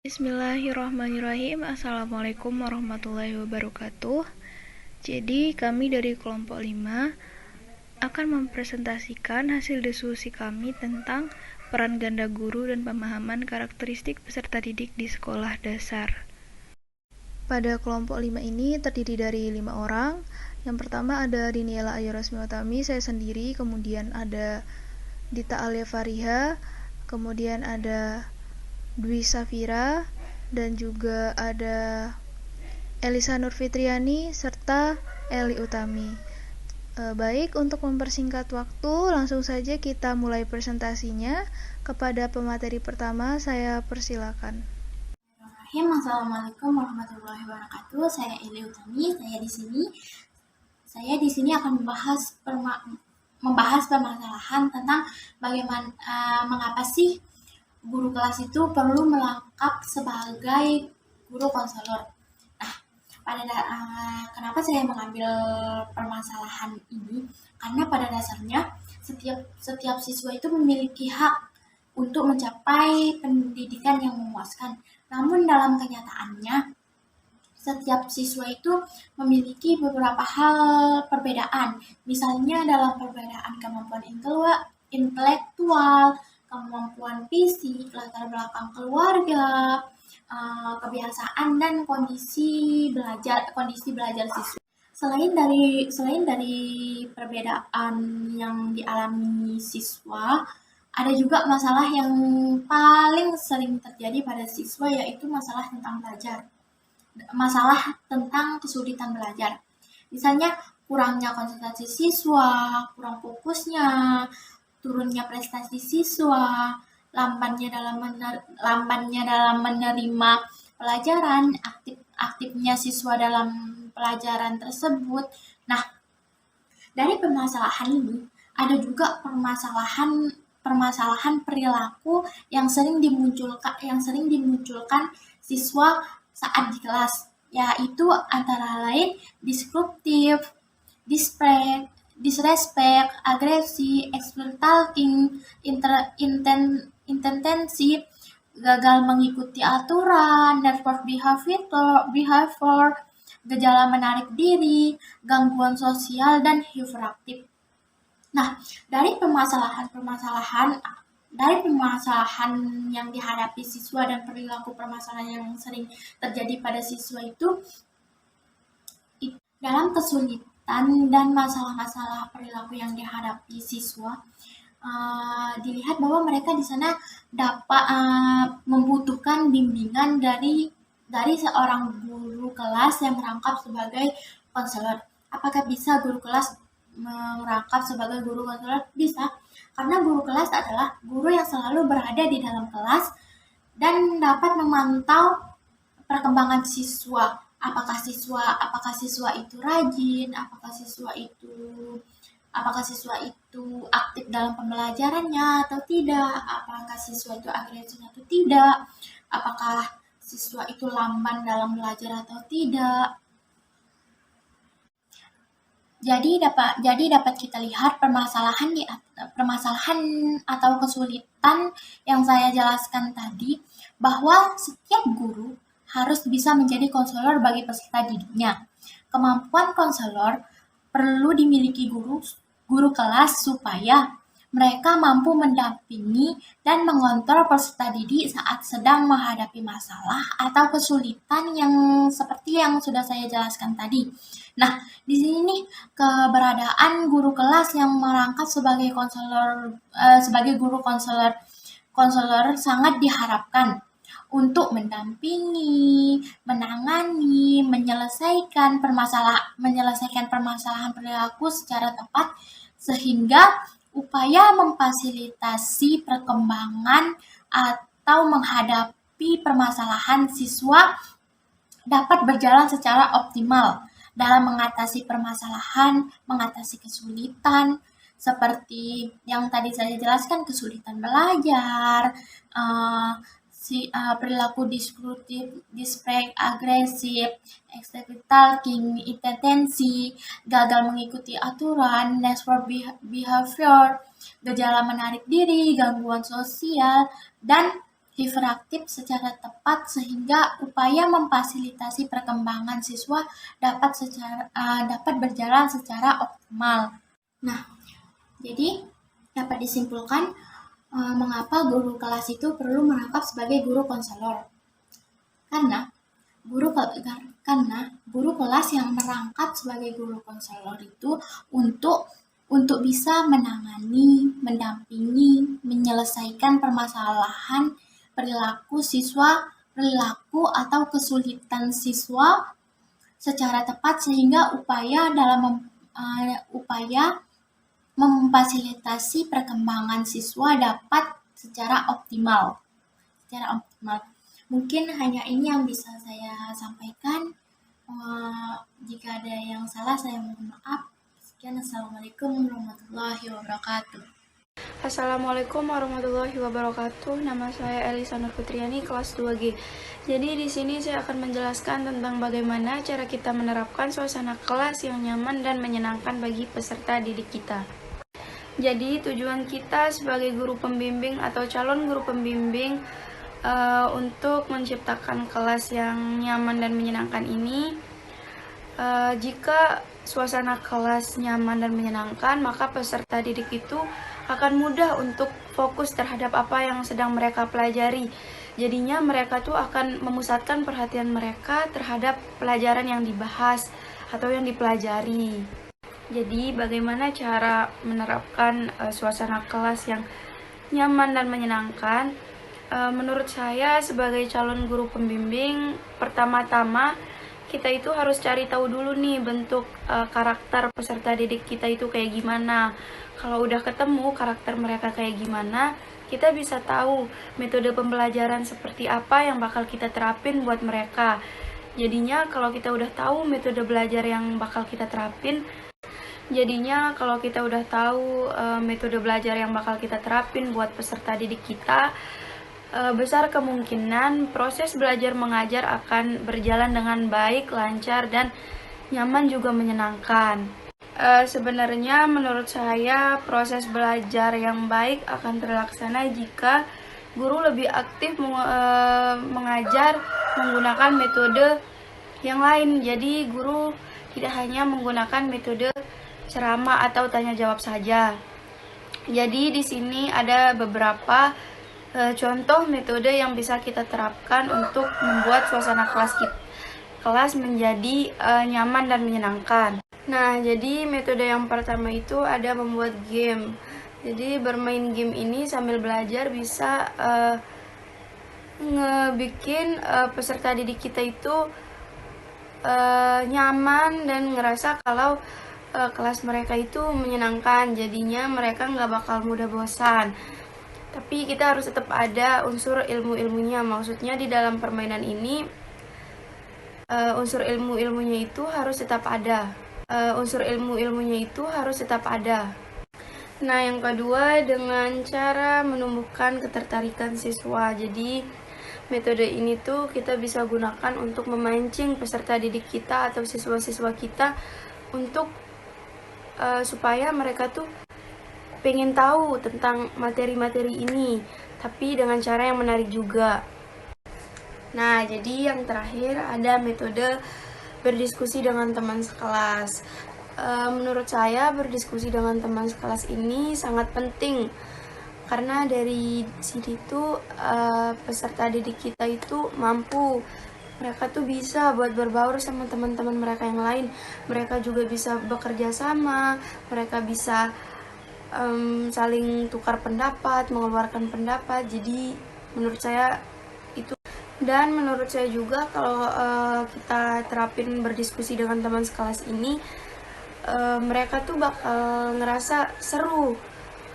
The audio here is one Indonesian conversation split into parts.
Bismillahirrahmanirrahim. Assalamualaikum warahmatullahi wabarakatuh. Jadi kami dari kelompok 5 akan mempresentasikan hasil diskusi kami tentang peran ganda guru dan pemahaman karakteristik peserta didik di sekolah dasar. Pada kelompok 5 ini terdiri dari 5 orang. Yang pertama ada Diniela Ayu Rasmiwatami, saya sendiri, kemudian ada Dita Alia Fariha, kemudian ada Dwi Safira, dan juga ada Elisa Nurfitriani serta Eli Utami. Baik, untuk mempersingkat waktu, langsung saja kita mulai presentasinya. Kepada pemateri pertama, saya persilakan. Assalamualaikum warahmatullahi wabarakatuh. Saya Eli Utami. Saya di sini akan membahas permasalahan tentang bagaimana mengapa sih guru kelas itu perlu melengkap sebagai guru konselor. Nah, kenapa saya mengambil permasalahan ini? Karena pada dasarnya setiap siswa itu memiliki hak untuk mencapai pendidikan yang memuaskan. Namun dalam kenyataannya, setiap siswa itu memiliki beberapa hal perbedaan. Misalnya dalam perbedaan kemampuan intelektual, kemampuan fisik, latar belakang keluarga, kebiasaan dan kondisi belajar siswa. Selain dari perbedaan yang dialami siswa, ada juga masalah yang paling sering terjadi pada siswa, yaitu masalah tentang kesulitan belajar. Misalnya kurangnya konsentrasi siswa, kurang fokusnya, turunnya prestasi siswa, lambannya dalam menerima pelajaran, aktifnya siswa dalam pelajaran tersebut. Nah, dari permasalahan ini ada juga permasalahan perilaku yang sering dimunculkan siswa saat di kelas, yaitu antara lain disruptif, disrespect, agresi, exploiting, intensi, gagal mengikuti aturan, nervous behavior, gejala menarik diri, gangguan sosial, dan hiperaktif. Nah, dari permasalahan yang dihadapi siswa dan perilaku permasalahan yang sering terjadi pada siswa itu dalam kesulitan dan masalah-masalah perilaku yang dihadapi siswa, dilihat bahwa mereka di sana dapat membutuhkan bimbingan dari seorang guru kelas yang merangkap sebagai konselor. Apakah bisa guru kelas merangkap sebagai guru konselor? Bisa, karena guru kelas adalah guru yang selalu berada di dalam kelas dan dapat memantau perkembangan siswa. Apakah siswa itu rajin, apakah siswa itu aktif dalam pembelajarannya atau tidak, apakah siswa itu agresif atau tidak, apakah siswa itu lamban dalam belajar atau tidak. Jadi dapat kita lihat permasalahan atau kesulitan yang saya jelaskan tadi, bahwa setiap guru harus bisa menjadi konselor bagi peserta didiknya. Kemampuan konselor perlu dimiliki guru kelas supaya mereka mampu mendampingi dan mengontrol peserta didik saat sedang menghadapi masalah atau kesulitan yang seperti yang sudah saya jelaskan tadi. Nah, di sini nih keberadaan guru kelas yang merangkap sebagai guru konselor sangat diharapkan untuk mendampingi, menangani, menyelesaikan permasalahan perilaku secara tepat, sehingga upaya memfasilitasi perkembangan atau menghadapi permasalahan siswa dapat berjalan secara optimal dalam mengatasi permasalahan, mengatasi kesulitan, seperti yang tadi saya jelaskan, kesulitan belajar, perilaku disruptif, disrespect, agresif, exploiting, intensi, gagal mengikuti aturan, nervous behavior, gejala menarik diri, gangguan sosial, dan hiperaktif secara tepat sehingga upaya memfasilitasi perkembangan siswa dapat berjalan secara optimal. Nah, jadi dapat disimpulkan mengapa guru kelas itu perlu merangkap sebagai guru konselor. Karena guru kelas yang merangkap sebagai guru konselor itu untuk bisa menangani, mendampingi, menyelesaikan permasalahan perilaku atau kesulitan siswa secara tepat sehingga upaya memfasilitasi perkembangan siswa dapat secara optimal. Mungkin hanya ini yang bisa saya sampaikan. Jika ada yang salah, saya mohon maaf. Sekian, Assalamualaikum warahmatullahi wabarakatuh. Assalamualaikum warahmatullahi wabarakatuh. Nama saya Elisa Nur Fitriani, kelas 2G. Jadi di sini saya akan menjelaskan tentang bagaimana cara kita menerapkan suasana kelas yang nyaman dan menyenangkan bagi peserta didik kita. Jadi tujuan kita sebagai guru pembimbing atau calon guru pembimbing untuk menciptakan kelas yang nyaman dan menyenangkan ini, jika suasana kelas nyaman dan menyenangkan, maka peserta didik itu akan mudah untuk fokus terhadap apa yang sedang mereka pelajari. Jadinya mereka tuh akan memusatkan perhatian mereka terhadap pelajaran yang dibahas atau yang dipelajari. Jadi bagaimana cara menerapkan suasana kelas yang nyaman dan menyenangkan? Menurut saya sebagai calon guru pembimbing, pertama-tama kita itu harus cari tahu dulu nih bentuk karakter peserta didik kita itu kayak gimana. Kalau udah ketemu karakter mereka kayak gimana, kita bisa tahu metode pembelajaran seperti apa yang bakal kita terapin buat mereka. Jadinya kalau kita udah tahu metode belajar yang bakal kita terapin, buat peserta didik kita, besar kemungkinan proses belajar mengajar akan berjalan dengan baik, lancar, dan nyaman juga menyenangkan. Sebenarnya menurut saya proses belajar yang baik akan terlaksana jika guru lebih aktif mengajar menggunakan metode yang lain. Jadi guru tidak hanya menggunakan metode ceramah atau tanya jawab saja. Jadi di sini ada beberapa contoh metode yang bisa kita terapkan untuk membuat suasana kelas menjadi nyaman dan menyenangkan. Nah, jadi metode yang pertama itu ada membuat game. Jadi bermain game ini sambil belajar bisa ngebikin peserta didik kita itu nyaman dan ngerasa kalau kelas mereka itu menyenangkan. Jadinya mereka nggak bakal mudah bosan. Tapi kita harus tetap ada unsur ilmu-ilmunya. Maksudnya di dalam permainan ini unsur ilmu-ilmunya itu harus tetap ada. Nah, yang kedua dengan cara menumbuhkan ketertarikan siswa. Jadi metode ini tuh kita bisa gunakan untuk memancing peserta didik kita atau siswa-siswa kita untuk supaya mereka tuh pengen tahu tentang materi-materi ini, tapi dengan cara yang menarik juga. Nah, jadi yang terakhir ada metode berdiskusi dengan teman sekelas. Menurut saya berdiskusi dengan teman sekelas ini sangat penting, karena dari sini tuh peserta didik kita itu mampu. Mereka tuh bisa buat berbaur sama teman-teman mereka yang lain. Mereka juga bisa bekerja sama, mereka bisa saling tukar pendapat, mengeluarkan pendapat. Jadi menurut saya itu, dan menurut saya juga kalau kita terapin berdiskusi dengan teman sekelas ini, mereka tuh bakal ngerasa seru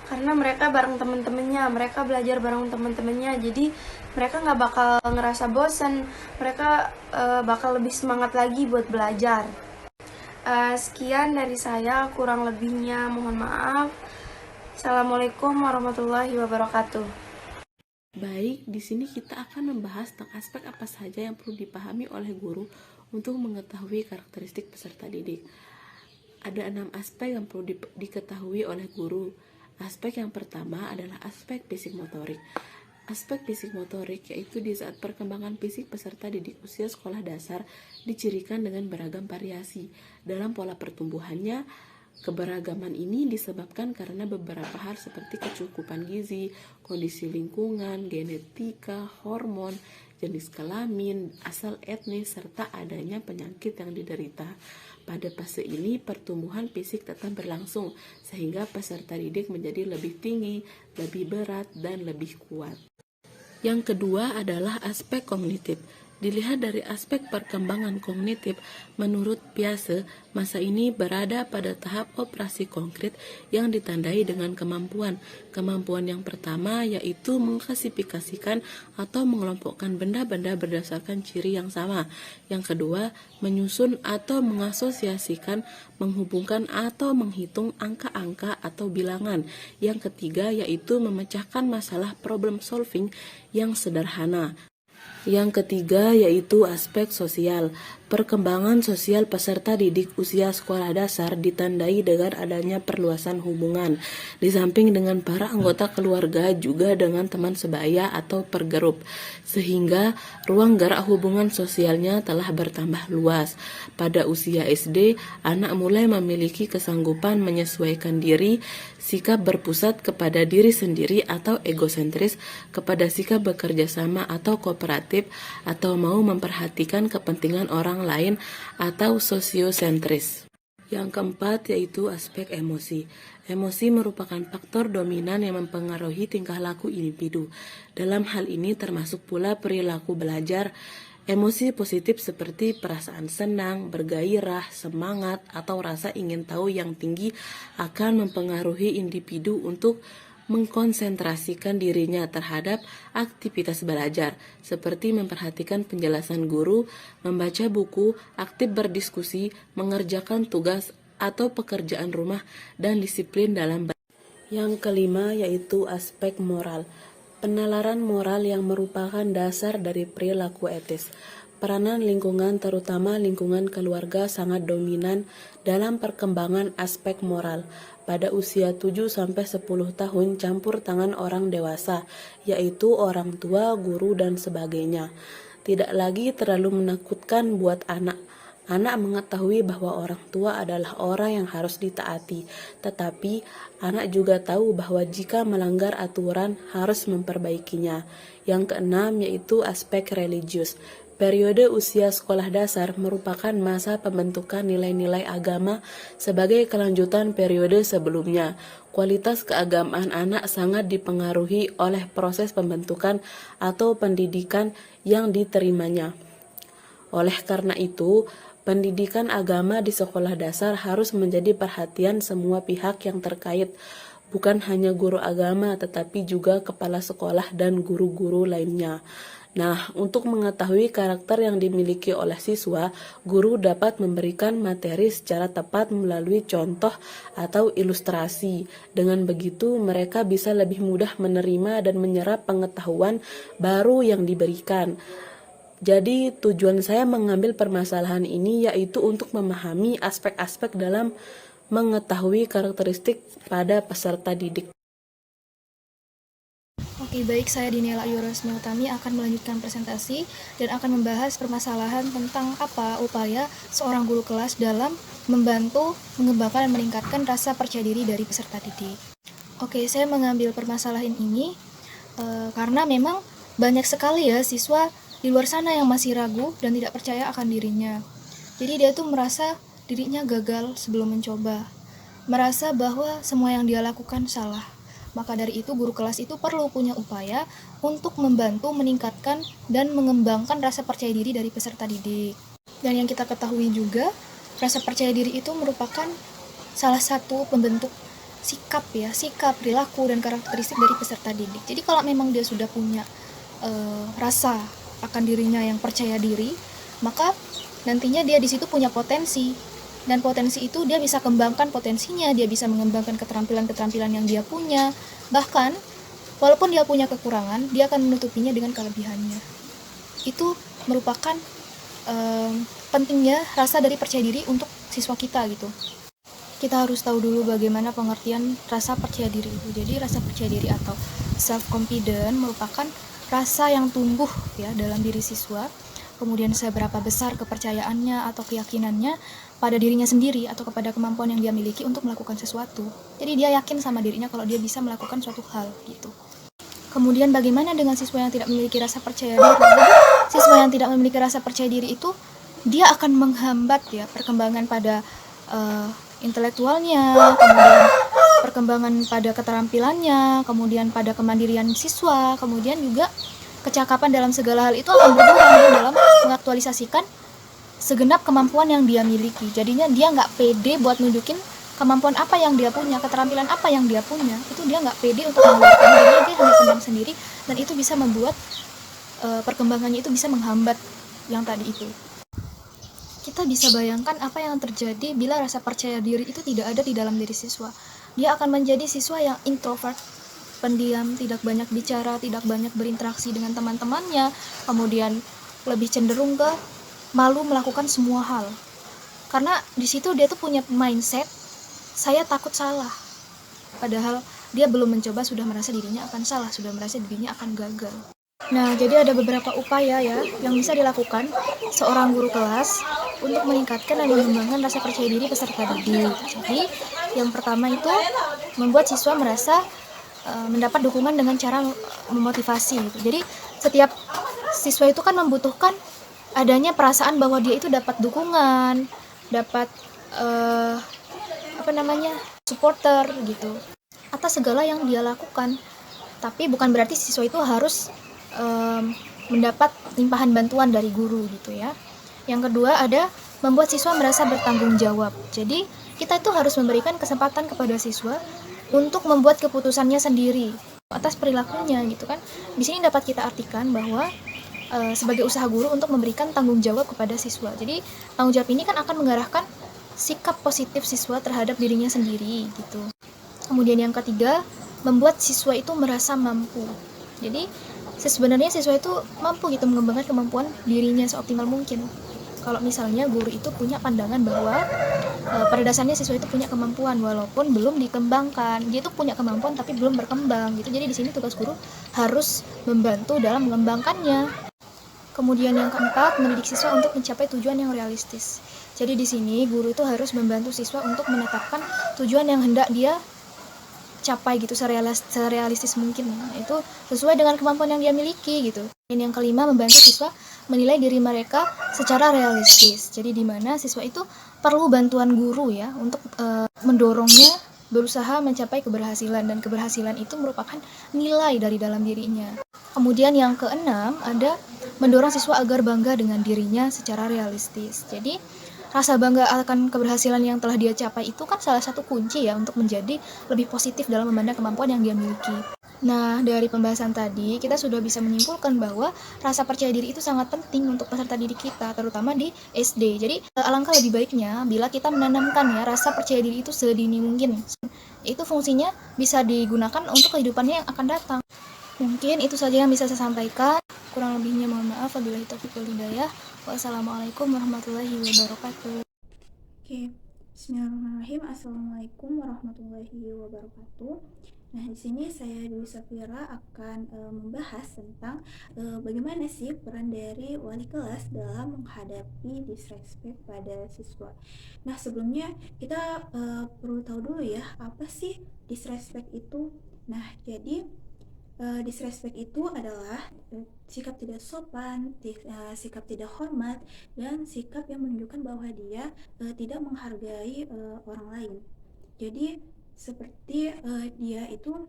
karena mereka bareng teman-temannya, mereka belajar bareng teman-temannya. Jadi mereka nggak bakal ngerasa bosan, mereka bakal lebih semangat lagi buat belajar. Sekian dari saya, kurang lebihnya mohon maaf. Assalamualaikum warahmatullahi wabarakatuh. Baik, di sini kita akan membahas tentang aspek apa saja yang perlu dipahami oleh guru untuk mengetahui karakteristik peserta didik. Ada 6 aspek yang perlu diketahui oleh guru. Aspek yang pertama adalah aspek fisik motorik. Aspek fisik motorik yaitu di saat perkembangan fisik peserta didik usia sekolah dasar dicirikan dengan beragam variasi. Dalam pola pertumbuhannya, keberagaman ini disebabkan karena beberapa hal seperti kecukupan gizi, kondisi lingkungan, genetika, hormon, jenis kelamin, asal etnis, serta adanya penyakit yang diderita. Pada fase ini, pertumbuhan fisik tetap berlangsung, sehingga peserta didik menjadi lebih tinggi, lebih berat, dan lebih kuat. Yang kedua adalah aspek kognitif. Dilihat dari aspek perkembangan kognitif, menurut Piaget, masa ini berada pada tahap operasi konkret yang ditandai dengan kemampuan. Kemampuan yang pertama yaitu mengklasifikasikan atau mengelompokkan benda-benda berdasarkan ciri yang sama. Yang kedua, menyusun atau mengasosiasikan, menghubungkan atau menghitung angka-angka atau bilangan. Yang ketiga yaitu memecahkan masalah problem solving yang sederhana. Yang ketiga yaitu aspek sosial. Perkembangan sosial peserta didik usia sekolah dasar ditandai dengan adanya perluasan hubungan. Di samping dengan para anggota keluarga, juga dengan teman sebaya atau pergrup, sehingga ruang gerak hubungan sosialnya telah bertambah luas. Pada usia SD, anak mulai memiliki kesanggupan menyesuaikan diri, sikap berpusat kepada diri sendiri atau egosentris, kepada sikap bekerja sama atau kooperatif, atau mau memperhatikan kepentingan orang lain atau sosiosentris. Yang keempat yaitu aspek emosi. Emosi merupakan faktor dominan yang mempengaruhi tingkah laku individu. Dalam hal ini termasuk pula perilaku belajar. Emosi positif seperti perasaan senang, bergairah, semangat, atau rasa ingin tahu yang tinggi akan mempengaruhi individu untuk mengkonsentrasikan dirinya terhadap aktivitas belajar, seperti memperhatikan penjelasan guru, membaca buku, aktif berdiskusi, mengerjakan tugas atau pekerjaan rumah, dan disiplin dalam belajar. Yang kelima yaitu aspek moral. Penalaran moral yang merupakan dasar dari perilaku etis. Peranan lingkungan, terutama lingkungan keluarga, sangat dominan dalam perkembangan aspek moral. Pada usia 7-10 tahun campur tangan orang dewasa, yaitu orang tua, guru, dan sebagainya. Tidak lagi terlalu menakutkan buat anak. Anak mengetahui bahwa orang tua adalah orang yang harus ditaati, tetapi anak juga tahu bahwa jika melanggar aturan harus memperbaikinya. Yang keenam yaitu aspek religius. Periode usia sekolah dasar merupakan masa pembentukan nilai-nilai agama sebagai kelanjutan periode sebelumnya. Kualitas keagamaan anak sangat dipengaruhi oleh proses pembentukan atau pendidikan yang diterimanya. Oleh karena itu, pendidikan agama di sekolah dasar harus menjadi perhatian semua pihak yang terkait, bukan hanya guru agama tetapi juga kepala sekolah dan guru-guru lainnya. Nah, untuk mengetahui karakter yang dimiliki oleh siswa, guru dapat memberikan materi secara tepat melalui contoh atau ilustrasi. Dengan begitu, mereka bisa lebih mudah menerima dan menyerap pengetahuan baru yang diberikan. Jadi, tujuan saya mengambil permasalahan ini yaitu untuk memahami aspek-aspek dalam mengetahui karakteristik pada peserta didik. Oke, baik, saya Dinela Yurasmi Utami akan melanjutkan presentasi dan akan membahas permasalahan tentang apa upaya seorang guru kelas dalam membantu mengembangkan dan meningkatkan rasa percaya diri dari peserta didik. Oke, saya mengambil permasalahan ini karena memang banyak sekali ya siswa di luar sana yang masih ragu dan tidak percaya akan dirinya. Jadi dia tuh merasa dirinya gagal sebelum mencoba, merasa bahwa semua yang dia lakukan salah. Maka dari itu guru kelas itu perlu punya upaya untuk membantu meningkatkan dan mengembangkan rasa percaya diri dari peserta didik. Dan yang kita ketahui juga, rasa percaya diri itu merupakan salah satu pembentuk sikap, perilaku dan karakteristik dari peserta didik. Jadi kalau memang dia sudah punya rasa akan dirinya yang percaya diri, maka nantinya dia di situ punya potensi. Dan potensi itu dia bisa kembangkan potensinya, dia bisa mengembangkan keterampilan-keterampilan yang dia punya. Bahkan, walaupun dia punya kekurangan, dia akan menutupinya dengan kelebihannya. Itu merupakan pentingnya rasa dari percaya diri untuk siswa kita gitu. Kita harus tahu dulu bagaimana pengertian rasa percaya diri itu. Jadi rasa percaya diri atau self confidence merupakan rasa yang tumbuh ya dalam diri siswa, kemudian seberapa besar kepercayaannya atau keyakinannya pada dirinya sendiri atau kepada kemampuan yang dia miliki untuk melakukan sesuatu. Jadi dia yakin sama dirinya kalau dia bisa melakukan suatu hal gitu. Kemudian bagaimana dengan siswa yang tidak memiliki rasa percaya diri? Jadi siswa yang tidak memiliki rasa percaya diri itu dia akan menghambat ya perkembangan pada intelektualnya, kemudian perkembangan pada keterampilannya, kemudian pada kemandirian siswa, kemudian juga kecakapan dalam segala hal itu akan berkurang dalam mengaktualisasikan segenap kemampuan yang dia miliki. Jadinya dia nggak pede buat nunjukin kemampuan apa yang dia punya, keterampilan apa yang dia punya. Itu dia nggak pede untuk mengeluarkan, jadi dia hanya pendam sendiri, dan itu bisa membuat perkembangannya itu bisa menghambat yang tadi itu. Kita bisa bayangkan apa yang terjadi bila rasa percaya diri itu tidak ada di dalam diri siswa. Dia akan menjadi siswa yang introvert, pendiam, tidak banyak bicara, tidak banyak berinteraksi dengan teman-temannya, kemudian lebih cenderung ke malu melakukan semua hal. Karena di situ dia tuh punya mindset, saya takut salah. Padahal dia belum mencoba sudah merasa dirinya akan salah, sudah merasa dirinya akan gagal. Nah, jadi ada beberapa upaya ya yang bisa dilakukan seorang guru kelas untuk meningkatkan dan mengembangkan rasa percaya diri peserta didik. Jadi, yang pertama itu membuat siswa merasa mendapat dukungan dengan cara memotivasi gitu. Jadi, setiap siswa itu kan membutuhkan adanya perasaan bahwa dia itu dapat dukungan, dapat supporter gitu atas segala yang dia lakukan. Tapi bukan berarti siswa itu harus mendapat limpahan bantuan dari guru gitu ya. Yang kedua ada membuat siswa merasa bertanggung jawab. Jadi kita itu harus memberikan kesempatan kepada siswa untuk membuat keputusannya sendiri atas perilakunya gitu kan. Di sini dapat kita artikan bahwa sebagai usaha guru untuk memberikan tanggung jawab kepada siswa. Jadi tanggung jawab ini kan akan mengarahkan sikap positif siswa terhadap dirinya sendiri gitu. Kemudian yang ketiga, membuat siswa itu merasa mampu. Jadi sebenarnya siswa itu mampu gitu mengembangkan kemampuan dirinya seoptimal mungkin. Kalau misalnya guru itu punya pandangan bahwa pada dasarnya siswa itu punya kemampuan walaupun belum dikembangkan. Dia itu punya kemampuan tapi belum berkembang gitu. Jadi di sini tugas guru harus membantu dalam mengembangkannya. Kemudian yang keempat, mendidik siswa untuk mencapai tujuan yang realistis. Jadi di sini guru itu harus membantu siswa untuk menetapkan tujuan yang hendak dia capai gitu serealistis mungkin. Itu sesuai dengan kemampuan yang dia miliki gitu. Dan yang kelima, membantu siswa menilai diri mereka secara realistis. Jadi di mana siswa itu perlu bantuan guru ya untuk mendorongnya berusaha mencapai keberhasilan, dan keberhasilan itu merupakan nilai dari dalam dirinya. Kemudian yang keenam ada mendorong siswa agar bangga dengan dirinya secara realistis. Jadi rasa bangga akan keberhasilan yang telah dia capai itu kan salah satu kunci ya untuk menjadi lebih positif dalam memandang kemampuan yang dia miliki. Nah, dari pembahasan tadi kita sudah bisa menyimpulkan bahwa rasa percaya diri itu sangat penting untuk peserta didik kita, terutama di SD. Jadi alangkah lebih baiknya bila kita menanamkan ya rasa percaya diri itu sedini mungkin. Itu fungsinya bisa digunakan untuk kehidupannya yang akan datang. Mungkin itu saja yang bisa saya sampaikan. Kurang lebihnya mohon maaf. Wabillahi taufiq wal hidayah. Wassalamualaikum warahmatullahi wabarakatuh. Oke, bismillahirrahmanirrahim. Assalamualaikum warahmatullahi wabarakatuh. Nah, di sini saya Dwi Safira akan membahas tentang bagaimana sih peran dari wali kelas dalam menghadapi disrespect pada siswa. Nah, sebelumnya kita perlu tahu dulu ya, apa sih disrespect itu? Nah, jadi disrespect itu adalah sikap tidak sopan, sikap tidak hormat, dan sikap yang menunjukkan bahwa dia tidak menghargai orang lain. Jadi seperti dia itu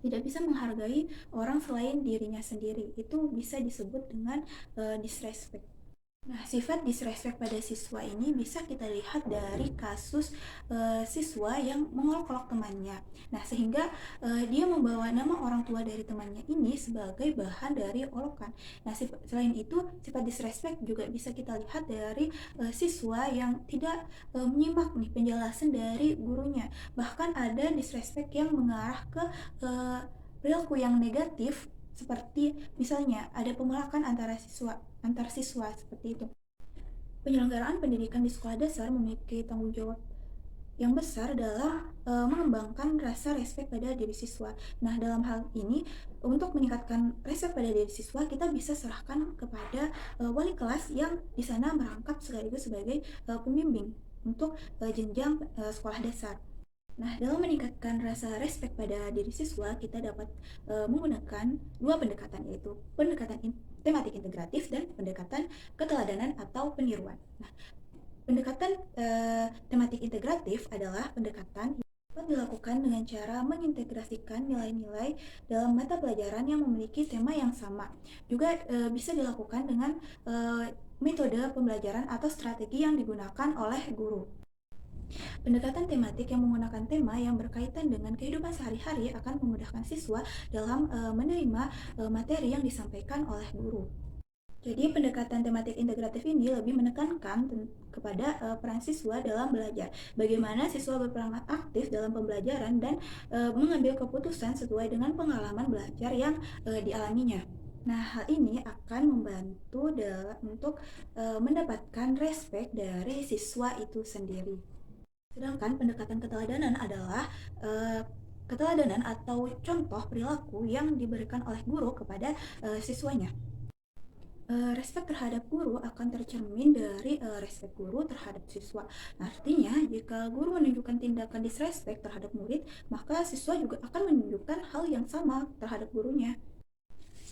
tidak bisa menghargai orang selain dirinya sendiri. Itu bisa disebut dengan disrespect. Nah, sifat disrespect pada siswa ini bisa kita lihat dari kasus siswa yang mengolok-olok temannya. Nah, sehingga dia membawa nama orang tua dari temannya ini sebagai bahan dari olokan. Nah, selain itu, sifat disrespect juga bisa kita lihat dari siswa yang tidak menyimak nih penjelasan dari gurunya. Bahkan ada disrespect yang mengarah ke perilaku yang negatif, seperti misalnya ada pemelakan antar siswa seperti itu. Penyelenggaraan pendidikan di sekolah dasar memiliki tanggung jawab yang besar dalam mengembangkan rasa respek pada diri siswa. Nah, dalam hal ini untuk meningkatkan respek pada diri siswa, kita bisa serahkan kepada wali kelas yang di sana merangkap sekaligus sebagai pembimbing untuk jenjang sekolah dasar. Nah, dalam meningkatkan rasa respek pada diri siswa, kita dapat menggunakan dua pendekatan, yaitu pendekatan tematik integratif dan pendekatan keteladanan atau peniruan. Nah, pendekatan tematik integratif adalah pendekatan yang dapat dilakukan dengan cara mengintegrasikan nilai-nilai dalam mata pelajaran yang memiliki tema yang sama. Juga bisa dilakukan dengan metode pembelajaran atau strategi yang digunakan oleh guru. Pendekatan tematik yang menggunakan tema yang berkaitan dengan kehidupan sehari-hari akan memudahkan siswa dalam menerima materi yang disampaikan oleh guru. Jadi pendekatan tematik integratif ini lebih menekankan kepada peran siswa dalam belajar. Bagaimana siswa berperan aktif dalam pembelajaran dan mengambil keputusan sesuai dengan pengalaman belajar yang dialaminya. Nah, hal ini akan membantu untuk mendapatkan respek dari siswa itu sendiri. Sedangkan pendekatan keteladanan adalah keteladanan atau contoh perilaku yang diberikan oleh guru kepada siswanya. Respek terhadap guru akan tercermin dari respek guru terhadap siswa. Nah, artinya jika guru menunjukkan tindakan disrespect terhadap murid, maka siswa juga akan menunjukkan hal yang sama terhadap gurunya.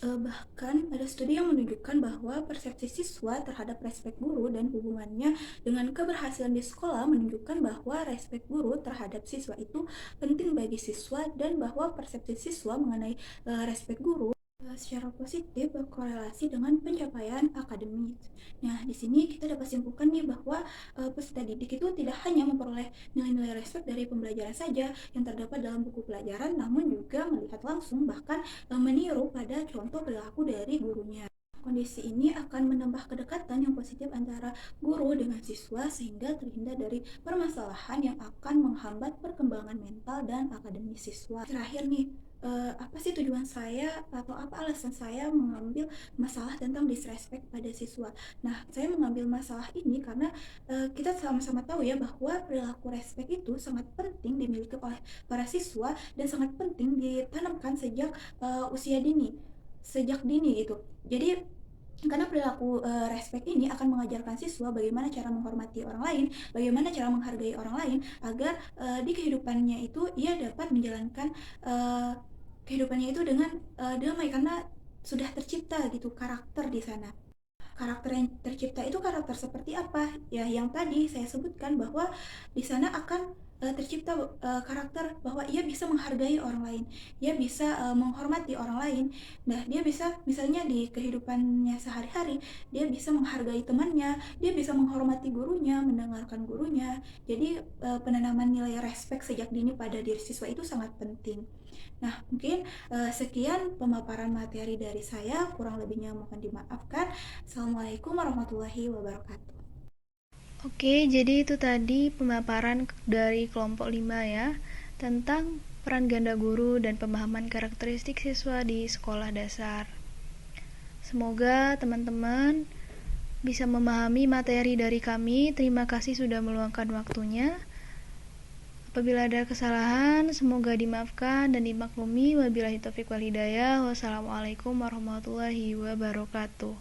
Bahkan ada studi yang menunjukkan bahwa persepsi siswa terhadap respek guru dan hubungannya dengan keberhasilan di sekolah menunjukkan bahwa respek guru terhadap siswa itu penting bagi siswa dan bahwa persepsi siswa mengenai respek guru secara positif berkorelasi dengan pencapaian akademik. Nah, di sini kita dapat simpulkan nih bahwa peserta didik itu tidak hanya memperoleh nilai-nilai respek dari pembelajaran saja yang terdapat dalam buku pelajaran, namun juga melihat langsung bahkan meniru pada contoh perilaku dari gurunya. Kondisi ini akan menambah kedekatan yang positif antara guru dengan siswa sehingga terhindar dari permasalahan yang akan menghambat perkembangan mental dan akademis siswa. Terakhir nih, apa sih tujuan saya atau apa alasan saya mengambil masalah tentang disrespect pada siswa? Nah, saya mengambil masalah ini karena kita sama-sama tahu ya bahwa perilaku respect itu sangat penting dimiliki oleh para siswa dan sangat penting ditanamkan sejak usia dini, sejak dini gitu. Jadi karena perilaku respect ini akan mengajarkan siswa bagaimana cara menghormati orang lain, bagaimana cara menghargai orang lain agar di kehidupannya itu ia dapat menjalankan kehidupannya itu dengan damai karena sudah tercipta gitu karakter di sana. Karakter yang tercipta itu karakter seperti apa? Ya, yang tadi saya sebutkan bahwa di sana akan tercipta karakter bahwa ia bisa menghargai orang lain, ia bisa menghormati orang lain. Nah, dia bisa misalnya di kehidupannya sehari-hari, dia bisa menghargai temannya, dia bisa menghormati gurunya, mendengarkan gurunya. Jadi penanaman nilai respek sejak dini pada diri siswa itu sangat penting. Nah, mungkin sekian pemaparan materi dari saya, kurang lebihnya mohon dimaafkan. Assalamualaikum warahmatullahi wabarakatuh. Oke, jadi itu tadi pemaparan dari kelompok 5 ya, tentang peran ganda guru dan pemahaman karakteristik siswa di sekolah dasar. Semoga teman-teman bisa memahami materi dari kami. Terima kasih sudah meluangkan waktunya. Apabila ada kesalahan, semoga dimaafkan dan dimaklumi. Wabillahi taufiq wal hidayah. Wassalamualaikum warahmatullahi wabarakatuh.